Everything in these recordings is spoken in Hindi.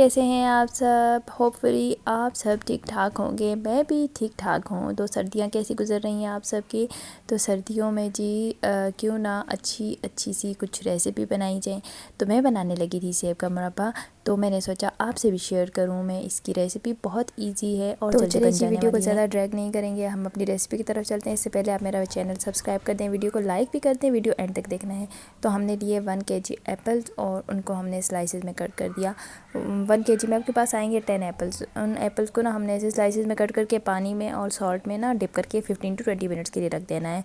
कैसे हैं आप सब। होपफुली आप सब ठीक ठाक होंगे, मैं भी ठीक ठाक हूँ। तो सर्दियाँ कैसी गुजर रही हैं आप सब की। तो सर्दियों में जी क्यों ना अच्छी अच्छी सी कुछ रेसिपी बनाई जाए। तो मैं बनाने लगी थी सेब का मुरब्बा, तो मैंने सोचा आपसे भी शेयर करूं मैं इसकी रेसिपी। बहुत इजी है और जल्दी बन जाने वीडियो को ज़्यादा ड्रैग नहीं करेंगे, हम अपनी रेसिपी की तरफ चलते हैं। इससे पहले आप मेरा चैनल सब्सक्राइब कर दें, वीडियो को लाइक भी कर दें, वीडियो एंड तक देखना है। तो हमने लिए 1 kg एप्पल्स और उनको हमने स्लाइसेस में कट कर दिया। 1 kg में आपके पास आएंगे 10 एप्पल्स। उन एप्पल्स को ना हमने ऐसे स्लाइसेस में कट करके पानी में और सॉल्ट में ना डिप करके 15 to 20 मिनट्स के लिए रख देना है।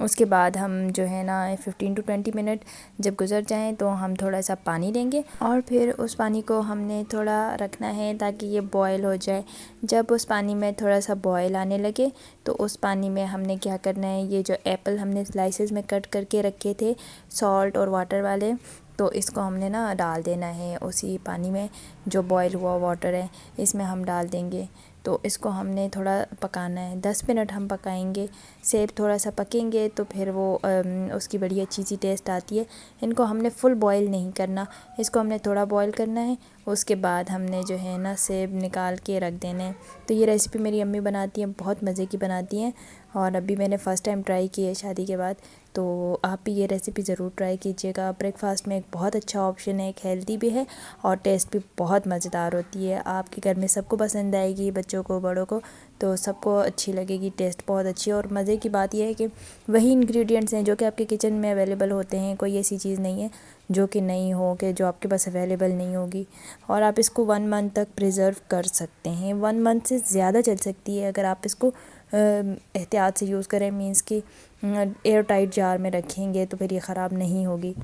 उसके बाद हम जो है ना 15 to 20 मिनट जब गुजर जाएं तो हम थोड़ा सा पानी लेंगे और फिर उस पानी को हमने थोड़ा रखना है ताकि ये बॉयल हो जाए। जब उस पानी में थोड़ा सा बॉयल आने लगे तो उस पानी में हमने क्या करना है, ये जो एप्पल हमने स्लाइसेस में कट करके रखे थे सॉल्ट और वाटर वाले, तो इसको हमने ना डाल देना है उसी पानी में। जो बॉयल हुआ वाटर है इसमें हम डाल देंगे। तो इसको हमने थोड़ा पकाना है, 10 मिनट हम पकाएंगे। सेब थोड़ा सा पकेंगे तो फिर वो उसकी बड़ी अच्छी सी टेस्ट आती है। इनको हमने फुल बॉयल नहीं करना, इसको हमने थोड़ा बॉयल करना है। उसके बाद हमने जो है ना सेब निकाल के रख देने हैं। तो ये रेसिपी मेरी अम्मी बनाती हैं, बहुत मज़े की बनाती हैं और अभी मैंने फ़र्स्ट टाइम ट्राई की है शादी के बाद। तो आप भी ये रेसिपी ज़रूर ट्राई कीजिएगा। ब्रेकफास्ट में एक बहुत अच्छा ऑप्शन है, एक हेल्दी भी है और टेस्ट भी बहुत मज़ेदार होती है। आपके घर में सबको पसंद आएगी, बच्चों को बड़ों को, तो सबको अच्छी लगेगी। टेस्ट बहुत अच्छी है और मज़े की बात यह है कि वही इंग्रेडिएंट्स हैं जो कि आपके किचन में अवेलेबल होते हैं। कोई ऐसी चीज़ नहीं है जो कि नहीं हो, कि जो आपके पास अवेलेबल नहीं होगी। और आप इसको 1 मंथ तक प्रिज़र्व कर सकते हैं। 1 मंथ से ज़्यादा चल सकती है अगर आप इसको एहतियात से यूज़ करें, मीन्स कि एयर टाइट जार में रखेंगे तो फिर ये ख़राब नहीं होगी।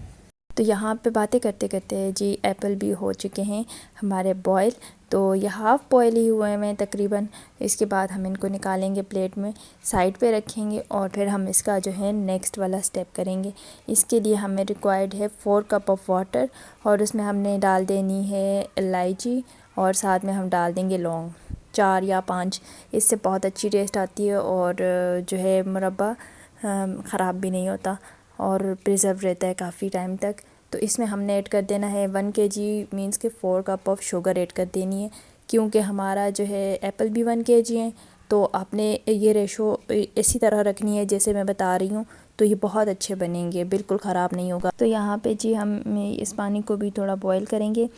तो यहाँ पे बातें करते करते जी एप्पल भी हो चुके हैं हमारे बॉयल। तो ये हाफ़ बॉयल ही हुए हैं तकरीबन। इसके बाद हम इनको निकालेंगे, प्लेट में साइड पे रखेंगे और फिर हम इसका जो है नेक्स्ट वाला स्टेप करेंगे। इसके लिए हमें रिक्वायर्ड है 4 कप ऑफ वाटर और उसमें हमने डाल देनी है इलायची और साथ में हम डाल देंगे लौंग 4 या 5। इससे बहुत अच्छी टेस्ट आती है और जो है मुरब्बा ख़राब भी नहीं होता और प्रिज़र्व रहता है काफ़ी टाइम तक। तो इसमें हमने ऐड कर देना है 1 kg मीन्स के 4 कप ऑफ शुगर ऐड कर देनी है। क्योंकि हमारा जो है एप्पल भी 1 kg है, तो आपने ये रेशो इसी तरह रखनी है जैसे मैं बता रही हूँ, तो ये बहुत अच्छे बनेंगे, बिल्कुल ख़राब नहीं होगा। तो यहाँ पे जी हम इस पानी को भी थोड़ा बॉयल करेंगे।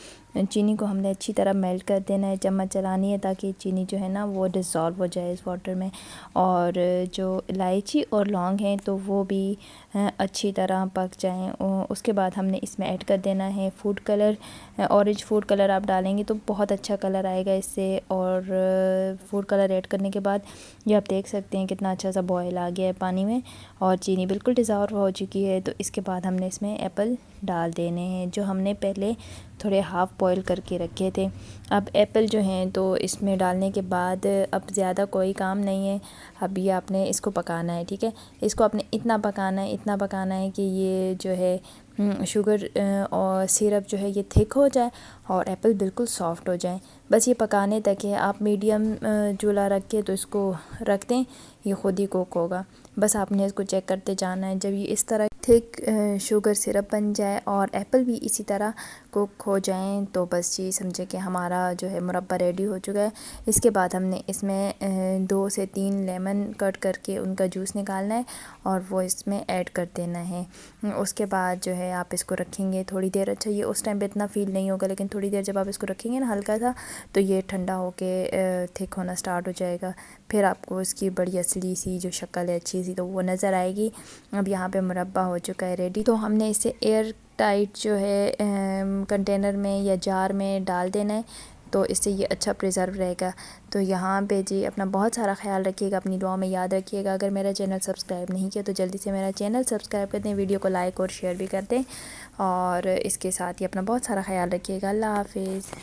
चीनी को हमने अच्छी तरह मेल्ट कर देना है, चम्मच चलानी है ताकि चीनी जो है ना वो डिज़ोल्व हो जाए इस वाटर में। और जो इलायची और लौंग हैं तो वो भी अच्छी तरह पक जाएं। उसके बाद हमने इसमें ऐड कर देना है food colour. Orange food colour आप डालेंगे तो बहुत अच्छा कलर आएगा इससे। और फूड कलर ऐड करने के बाद ये आप देख सकते हैं कितना अच्छा सा बॉयल आ गया है पानी में और चीनी बिल्कुल डिज़ोल्व हो चुकी है। तो इसके बाद हमने इसमें एप्पल डाल देने हैं जो हमने पहले थोड़े हाफ़ बॉयल करके रखे थे। अब एप्पल जो हैं तो इसमें डालने के बाद अब ज़्यादा कोई काम नहीं है, अभी आपने इसको पकाना है। ठीक है, इसको आपने इतना पकाना है कि ये जो है शुगर और सिरप जो है ये थिक हो जाए और एप्पल बिल्कुल सॉफ्ट हो जाए। बस ये पकाने तक है। आप मीडियम चूल्हा रख के तो इसको रख दें, ये ख़ुद ही कुक होगा। बस आपने इसको चेक करते जाना है। जब ये इस तरह थिक शुगर सिरप बन जाए और एप्पल भी इसी तरह कुक हो जाएं तो बस जी समझे कि हमारा जो है मुरब्बा रेडी हो चुका है। इसके बाद हमने इसमें 2 से 3 लेमन कट करके उनका जूस निकालना है और वो इसमें ऐड कर देना है। उसके बाद जो है आप इसको रखेंगे थोड़ी देर। अच्छा, ये उस टाइम पे इतना फ़ील नहीं होगा, लेकिन थोड़ी देर जब आप इसको रखेंगे ना हल्का सा, तो ये ठंडा होके थिक होना स्टार्ट हो जाएगा। फिर आपको इसकी बड़ी असली सी जो शक्ल है अच्छी सी तो वो नज़र आएगी। अब यहाँ पे मुरब्बा हो चुका है रेडी। तो हमने इसे एयर टाइट जो है कंटेनर में या जार में डाल देना है, तो इससे ये अच्छा प्रिज़र्व रहेगा। तो यहाँ पे जी अपना बहुत सारा ख्याल रखिएगा, अपनी दुआ में याद रखिएगा। अगर मेरा चैनल सब्सक्राइब नहीं किया तो जल्दी से मेरा चैनल सब्सक्राइब कर दें, वीडियो को लाइक और शेयर भी कर दें और इसके साथ ही अपना बहुत सारा ख्याल रखिएगा। अल्लाह हाफिज़।